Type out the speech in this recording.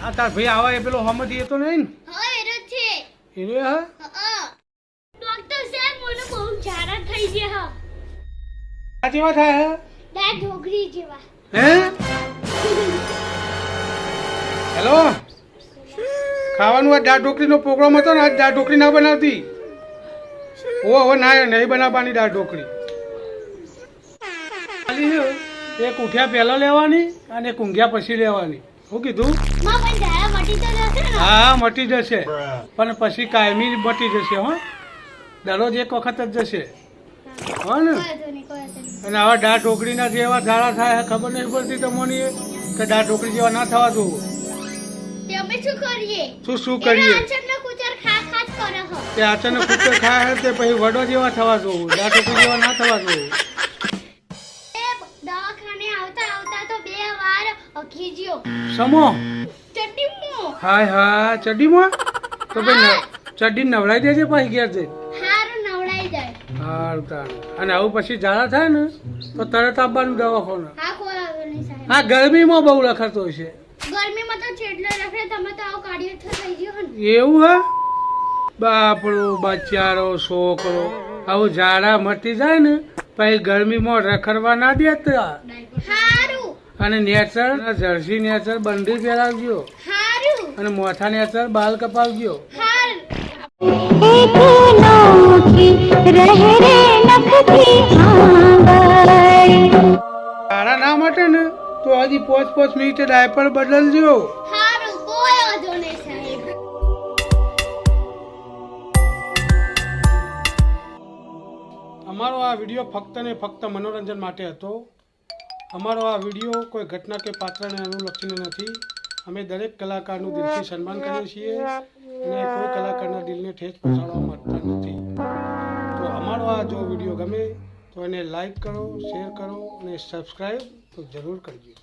આ તાર ભાઈ આવા એ પેલો હમતી એ તો નહીં ને? હા એરો છે એને હા ડોક્ટર સાહેબ મને બહુ ઝાડા થઈ ગયા આ જેવા થાય હે દા ઢોકરી જેવા હે હેલો ખાવાનું આ દાળ ઢોકળીનો પ્રોગ્રામ હતો ને આજ દાળ ઢોકળી ના બનાવતી હવે ના નહીં બનાવવાની દાળ ઢોકળી એક ઉઠ્યા પહેલા લેવાની અને એક ઊંઘ્યા પછી લેવાની શું કીધું માં પણ ઝાડા મટી તો જશે ને હા મટી જશે પણ પછી કાયમી મટી જશે હો દરરોજ એક વખત જ જશે હો ને અને આવા દાળ ઢોકળીના જેવા ઝાડા થાય ખબર નહીં પડતી તમને કે દાળ ઢોકળી જેવા ના થવા જોવું તે અમે શું કરીએ શું કરીએ આચરનો કુચર ખા ખા જ કરે હો તે અચાનક કુકર ખાય તે પછી વડો જેવા થવા જોવું દાળ ઢોકળી જેવા ના થવા જોવું દવાખાને આવતા આવતા તો 2 વાર અખી ગયો સમો ચટીમો હાય હા ચડીમાં તો ભાઈ ચડી નવડાઈ દેજે પાછી ઘેર જઈ હારું નવડાઈ જાય હારું તારું અને આવું પછી ઝાડા થાય ને તો તરત આપવાનું દવાખાને હા ખોરાવે નહીં સાહેબ હા ગરમીમાં બહુ લખતો હોય છે ગરમીમાં તો છેડલે રખડે તમે તો આવો કાઢ્યો થઈ ગયો ને એવું હે બાપડો બચારો છોકરો આવું ઝાડા મટી જાય ને પછી ગરમીમાં રખડવા ના દેતા હારું અને નેચર જર્સી નેચર બંડી પહેરાવજો હારું અને મોથા નેચર બાલ કપાવજો હાર ઝાડા ના મટે ને તો હજી 5 મિનિટે ડાયપર બદલજો હારું કોઈ વાંધો નહીં સાહેબ અમારો આ વિડીયો ફક્ત ને ફક્ત મનોરંજન માટે હતો અમારો આ વિડીયો કોઈ ઘટના કે પાત્રને અનુલક્ષીને નથી અમે દરેક કલાકારનું દિલથી સન્માન કરીએ છીએ અને કોઈ કલાકારના દિલને ઠેસ પહોંચાડવા માંગતા નથી તો અમારો આ જો વિડીયો ગમે તો એને લાઈક કરો શેર કરો અને સબસ્ક્રાઈબ તો જરૂર કરજો